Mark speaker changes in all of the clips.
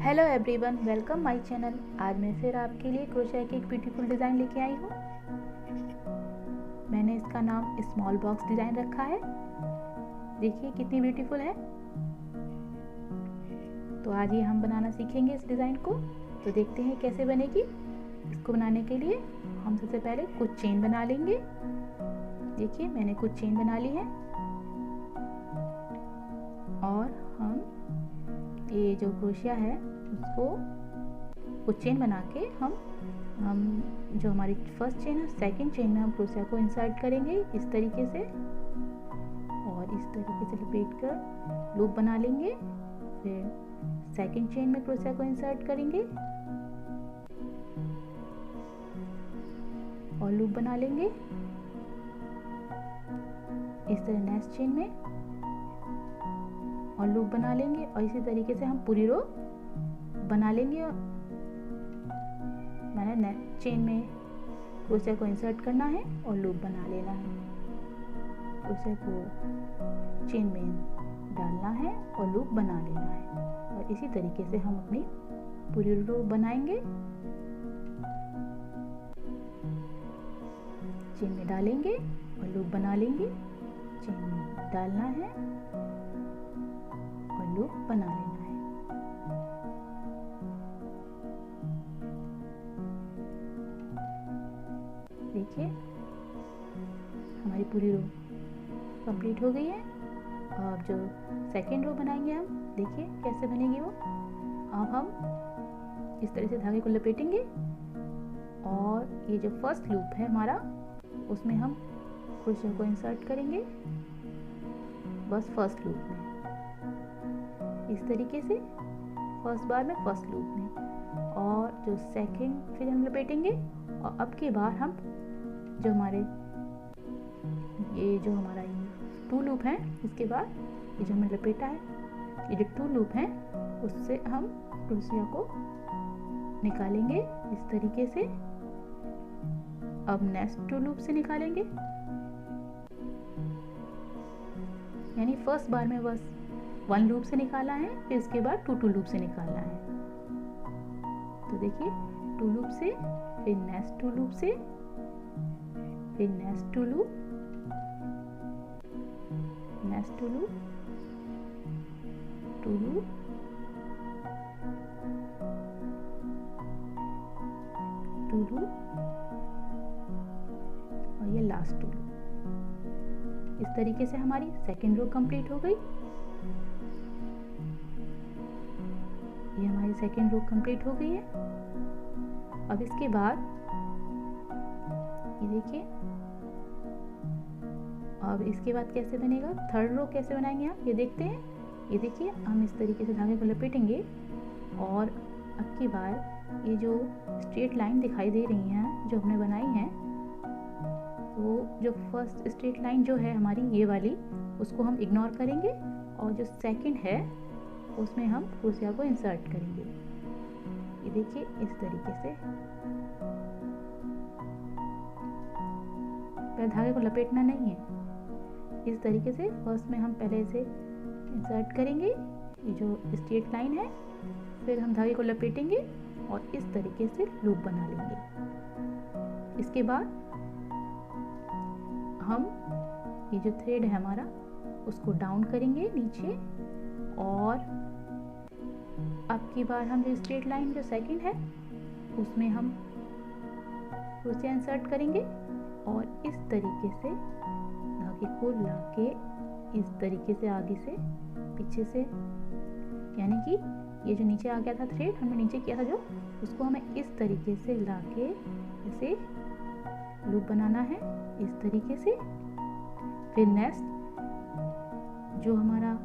Speaker 1: Hello everyone, welcome my channel. आज मैं फिर आपके लिए क्रोशिया की एक ब्यूटीफुल डिज़ाइन लेके आई हूँ। मैंने इसका नाम स्मॉल बॉक्स डिज़ाइन रखा है। देखिए कितनी ब्यूटीफुल है। तो आज ये हम बनाना सीखेंगे इस डिज़ाइन को। तो देखते हैं कैसे बनेगी। इसको बनाने के लिए हम सबसे पहले कुछ चेन बना लेंगे। देखिए मैंने कुछ चेन बना ली है और हम ये जो क्रोशिया है उसको कुछ चेन बना के हम जो हमारी फर्स्ट चेन है सेकंड चेन में हम क्रोशिया को इंसर्ट करेंगे इस तरीके से, और इस तरीके से लपेट कर लूप बना लेंगे। फिर सेकंड चेन में क्रोशिया को इंसर्ट करेंगे और लूप बना लेंगे इस तरह नेक्स्ट चेन में और लूप बना लेंगे, और इसी तरीके से हम पूरी रो बना लेंगे। और मैंने नेक्स्ट चेन में क्रोशिया को इंसर्ट करना है और लूप बना लेना है। क्रोशिया को चेन में डालना है और लूप बना लेना है, और इसी तरीके से हम अपनी पूरी रो बनाएंगे। चेन में डालेंगे और लूप बना लेंगे, चेन में डालना है और लूप बना लेना है। देखिए हमारी पूरी रो कंप्लीट हो गई है। अब जो सेकेंड रो बनाएंगे हम, देखिए कैसे बनेगी वो। अब हम इस तरह से धागे को लपेटेंगे और ये जो फर्स्ट लूप है हमारा उसमें हम क्रोशिया को इंसर्ट करेंगे, बस फर्स्ट लूप में इस तरीके से, फर्स्ट बार में फर्स्ट लूप में। और जो सेकंड फिर हम लपेटेंगे, और अब की बार हम जो हमारे ये जो हमारा ये टू लूप है, इसके बाद ये जो हमने लपेटा है ये जो टू लूप है उससे हम क्रोशिया को निकालेंगे इस तरीके से। अब नेक्स्ट टू लूप से निकालेंगे, यानी फर्स्ट बार में बस वन लूप से निकाला है, फिर इसके बाद टू लूप से निकालना है। तो देखिए टू लूप से, फिर नेक्स्ट टू लूप से, फिर next two loop, next two loop, two loop, two loop, और ये लास्ट टू लूप। इस तरीके से हमारी सेकेंड रो कंप्लीट हो गई। ये हमारी सेकेंड रो कंप्लीट हो गई है। अब इसके बाद ये देखिए, अब इसके बाद कैसे बनेगा, थर्ड रो कैसे बनाएंगे आप ये देखते हैं। ये देखिए हम इस तरीके से धागे को लपेटेंगे, और अब की बार ये जो स्ट्रेट लाइन दिखाई दे रही हैं जो हमने बनाई हैं, तो जो फर्स्ट स्ट्रेट लाइन जो है हमारी ये वाली, उसको हम इग्नोर करेंगे, और जो सेकंड है उसमें हम क्रोशिया को इंसर्ट करेंगे। ये देखिए इस तरीके से, पहले धागे को लपेटना नहीं है, इस तरीके से फर्स्ट में हम पहले इसे इंसर्ट करेंगे ये जो स्ट्रेट लाइन है, फिर हम धागे को लपेटेंगे और इस तरीके से लूप बना लेंगे। इसके बाद हम ये जो थ्रेड है हमारा उसको डाउन करेंगे नीचे, और अब की बार हम जो स्ट्रेट लाइन जो सेकंड है उसमें हम क्रोशिया इंसर्ट करेंगे, और इस तरीके से धागे को लाके इस तरीके से आगे से पीछे से, यानी कि ये जो नीचे आ गया था थ्रेड हमने नीचे किया था जो, उसको हमें इस तरीके से लाके इसे लूप बनाना है इस तरीके से। फिर नेक्स्ट जो हमारा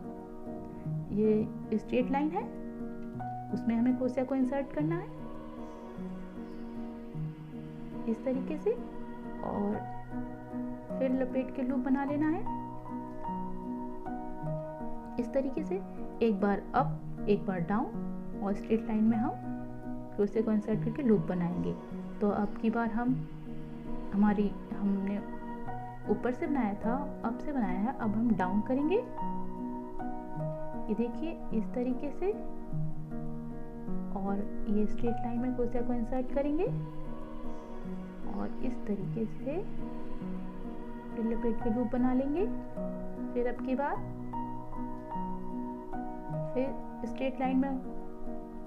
Speaker 1: ये स्ट्रेट लाइन है उसमें हमें क्रोशिया को इंसर्ट करना है इस तरीके से, और फिर लपेट के लूप बना लेना है इस तरीके से, एक बार अप एक बार डाउन, और स्ट्रेट लाइन में हम क्रोशिया को इंसर्ट करके लूप बनाएंगे। तो अब की बार हमने ऊपर से बनाया था, अप से बनाया है, अब हम डाउन करेंगे। ये देखिए इस तरीके से और ये स्ट्रेट लाइन में क्रोशिया को इंसर्ट करेंगे और इस तरीके से फिर लपेट के लूप बना लेंगे। फिर अब की बार फिर स्ट्रेट लाइन में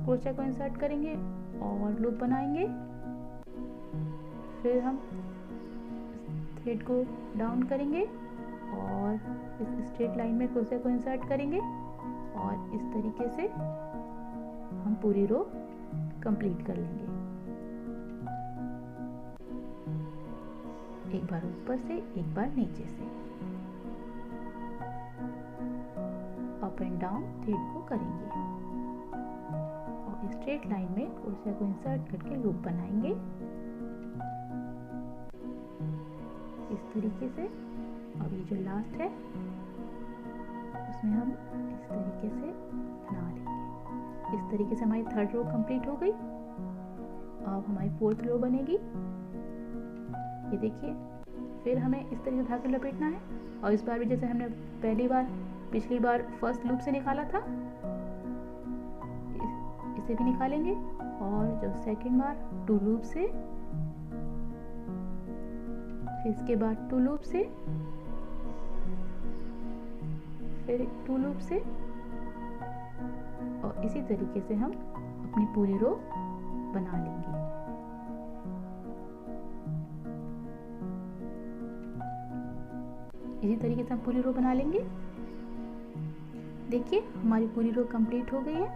Speaker 1: क्रोशिया को इंसर्ट करेंगे और लूप बनाएंगे। फिर हम थ्रेड को डाउन करेंगे और इस स्ट्रेट लाइन में क्रोशिया को इंसर्ट करेंगे और इस तरीके से हम पूरी रो कंप्लीट कर लेंगे। एक बार ऊपर से एक बार नीचे से अप एंड डाउन थ्रेड को करेंगे और स्ट्रेट लाइन में क्रोशिया को इंसर्ट करके लूप बनाएंगे इस तरीके से। और ये जो लास्ट है उसमें हम इस तरीके से बना लेंगे। इस तरीके से हमारी थर्ड रो कंप्लीट हो गई। अब हमारी फोर्थ रो बनेगी। ये देखिए, फिर हमें इस तरीके से धागे लपेटना है और इस बार भी जैसे हमने पिछली बार फर्स्ट लूप से निकाला था इसे भी निकालेंगे और जो सेकंड बार 2 लूप से, फिर इसके बाद 2 लूप से, फिर 2 लूप से और इसी तरीके से हम अपनी पूरी रो बना लेंगे। इसी तरीके से हम पूरी रो बना लेंगे। देखिए हमारी पूरी रो कंप्लीट हो गई है।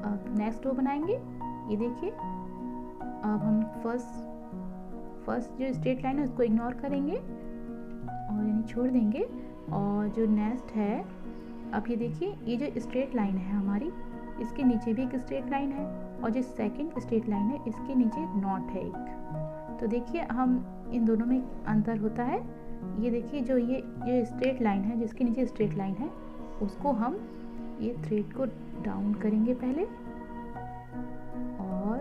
Speaker 1: अब नेक्स्ट रो बनाएंगे। ये देखिए, अब हम फर्स्ट जो स्ट्रेट लाइन है उसको इग्नोर करेंगे और यानी छोड़ देंगे और जो नेक्स्ट है, अब ये देखिए ये जो स्ट्रेट लाइन है हमारी, इसके नीचे भी एक स्ट्रेट लाइन है और जो सेकंड स्ट्रेट लाइन है इसके नीचे एक नॉट है एक। तो देखिए हम इन दोनों में अंतर होता है। ये देखिए जो ये स्ट्रेट लाइन है, जिसके नीचे स्ट्रेट लाइन है, उसको हम ये थ्रेड को डाउन करेंगे पहले और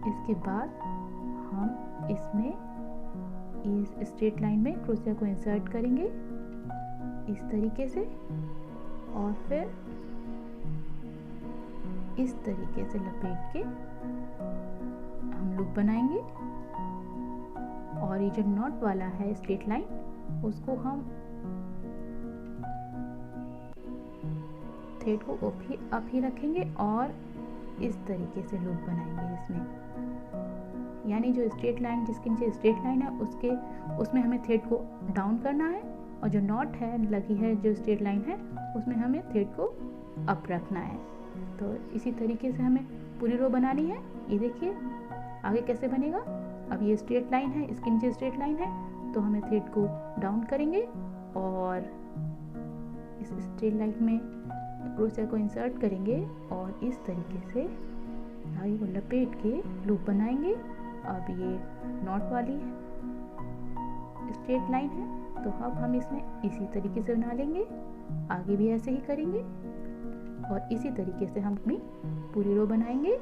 Speaker 1: इसके बाद हम इसमें इस स्ट्रेट लाइन में क्रोशिया को इंसर्ट करेंगे इस तरीके से और फिर इस तरीके से लपेट के हम लूप बनाएंगे और ये जो नॉट वाला है स्ट्रेट लाइन उसको हम थ्रेड को अप ही रखेंगे और इस तरीके से लूप बनाएंगे इसमें। यानी जो स्ट्रेट लाइन, जिसके नीचे स्ट्रेट लाइन है उसमें हमें थ्रेड को डाउन करना है और जो नॉट है लगी है जो स्ट्रेट लाइन है उसमें हमें थ्रेड को अप रखना है। तो इसी तरीके से हमें पूरी रो बनानी है। ये देखिए आगे कैसे बनेगा। अब ये स्ट्रेट लाइन है, इसके नीचे स्ट्रेट लाइन है, तो हमें थ्रेड को डाउन करेंगे और इस स्ट्रेट लाइन में क्रोशिया को इंसर्ट करेंगे और इस तरीके से धागे को लपेट के लूप बनाएंगे। अब ये नॉट वाली स्ट्रेट लाइन है, तो अब हम इसमें इसी तरीके से बना लेंगे। आगे भी ऐसे ही करेंगे और इसी तरीके से हम अपनी पूरी रो बनाएंगे।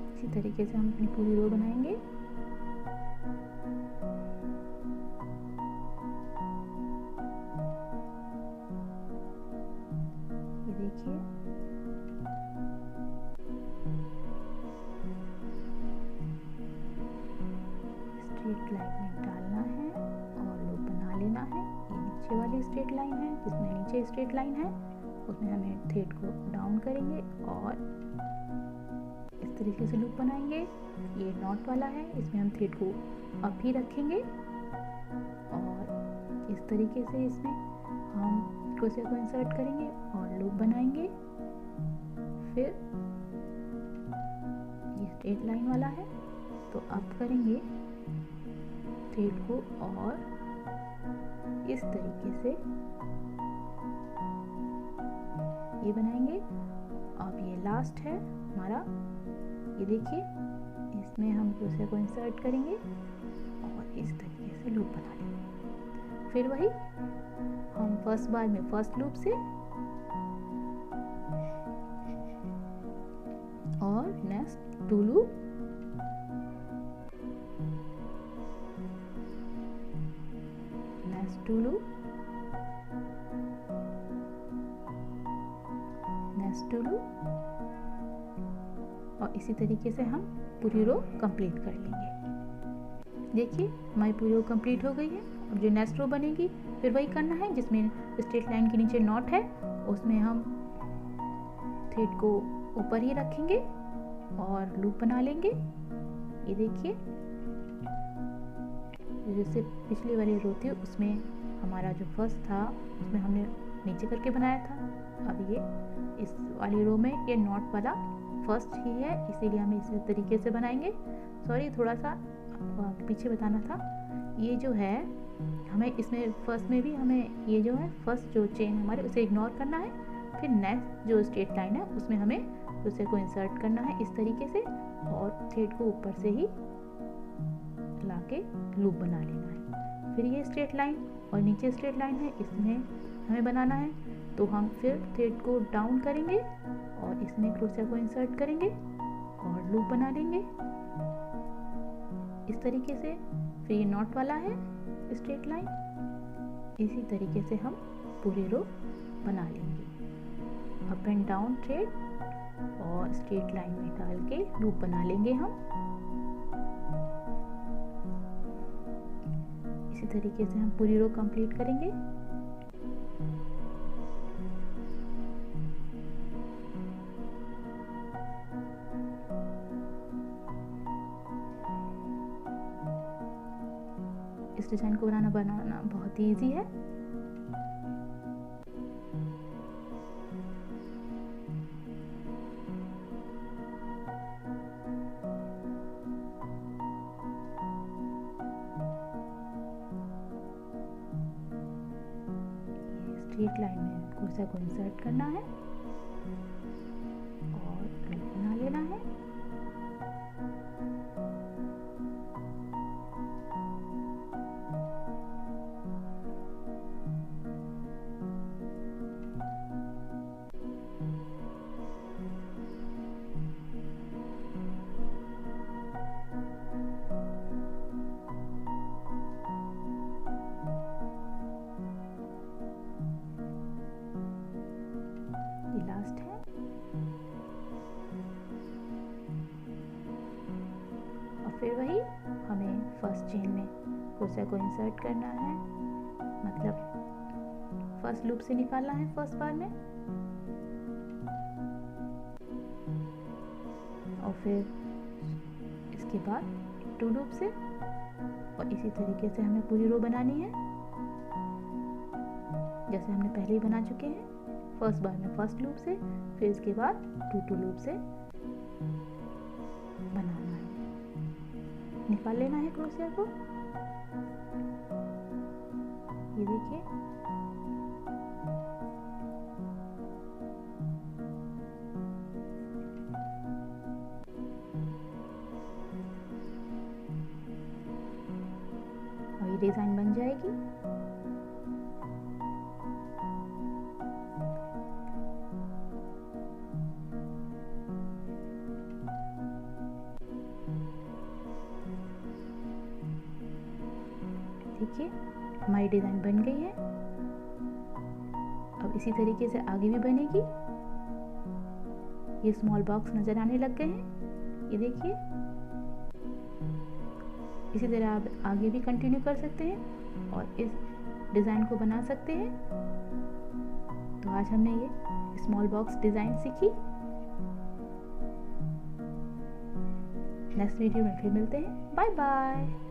Speaker 1: इसी तरीके से हम अपनी पूरी रो बनाएंगे। ये देखिए स्ट्रेट लाइन में डालना है और लूप बना लेना है। ये नीचे वाली स्ट्रेट लाइन है, जिसमें नीचे स्ट्रेट लाइन है उसमें हमें थ्रेड को डाउन करेंगे और इस तरीके से लूप बनाएंगे। ये नॉट वाला है, इसमें हम थ्रेड को अप ही रखेंगे और इस तरीके से इसमें हम क्रोशिया को इंसर्ट करेंगे और लूप बनाएंगे। फिर ये स्ट्रेट लाइन वाला है तो अप करेंगे थ्रेड को और इस तरीके से ये बनाएंगे। अब ये लास्ट है हमारा। ये देखिए इसमें हम क्रोशिया को इंसर्ट करेंगे और इस तरीके से लूप बना लेंगे। फिर वही हम फर्स्ट बार में फर्स्ट लूप से next 2 loop, next 2 loop, next 2 loop, और इसी तरीके से हम पूरी रो कंप्लीट कर लेंगे। देखिए हमारी पूरी रो कंप्लीट हो गई है। अब जो नेक्स्ट रो बनेगी फिर वही करना है, जिसमें स्ट्रेट लाइन के नीचे नॉट है उसमें हम थ्रेड को ऊपर ही रखेंगे और लूप बना लेंगे। ये देखिए जैसे पिछली वाली रो थी उसमें हमारा जो फर्स्ट था उसमें हमने नीचे करके बनाया था, अब ये इस वाली रो में ये नॉट वाला फर्स्ट ही है, इसीलिए हम इसी तरीके से बनाएंगे। सॉरी थोड़ा सा आपको पीछे बताना था, ये जो है हमें इसमें फर्स्ट में भी हमें ये जो है फर्स्ट जो चेन हमारे उसे इग्नोर करना है, फिर नेक्स्ट जो स्ट्रेट लाइन है उसमें हमें उसे को इंसर्ट करना है इस तरीके से, और थ्रेड को ऊपर से ही ला के लूप बना लेना है। फिर ये स्ट्रेट लाइन और नीचे स्ट्रेट लाइन है इसमें हमें बनाना है, तो हम फिर थ्रेड को डाउन करेंगे और इसमें क्रोशिया को इंसर्ट करेंगे और लूप बना लेंगे इस तरीके से। फिर ये नॉट वाला है स्ट्रेट लाइन, इसी तरीके से हम पूरी रो बना लेंगे। अप एंड डाउन थ्रेड और स्ट्रेट लाइन में डाल के लूप बना लेंगे हम इसी तरीके से हम पूरी रो कंप्लीट करेंगे। इस डिजाइन को बनाना बहुत ही इजी है। स्ट्रेट लाइन में क्रोशिया को इंसर्ट करना है और लूप बना लेना है। लास्ट है और फिर वही हमें फर्स्ट चेन में क्रोशिया को इंसर्ट करना है, मतलब फर्स्ट लूप से निकालना है फर्स्ट बार में, और फिर इसके बाद 2 लूप से, और इसी तरीके से हमें पूरी रो बनानी है जैसे हमने पहले ही बना चुके हैं। फर्स्ट बार में फर्स्ट लूप से, फिर इसके बाद 2 लूप से बनाना है, निकाल लेना है क्रोशिया को। ये देखिए और ये डिजाइन बन जाएगी। देखिए हमारी डिजाइन बन गई है। अब इसी तरीके से आगे भी बनेगी। ये स्मॉल बॉक्स नजर आने लग गए हैं, ये देखिए। इसी तरह आप आगे भी कंटिन्यू कर सकते हैं और इस डिजाइन को बना सकते हैं। तो आज हमने ये स्मॉल बॉक्स डिजाइन सीखी। नेक्स्ट वीडियो में फिर मिलते हैं। Bye bye.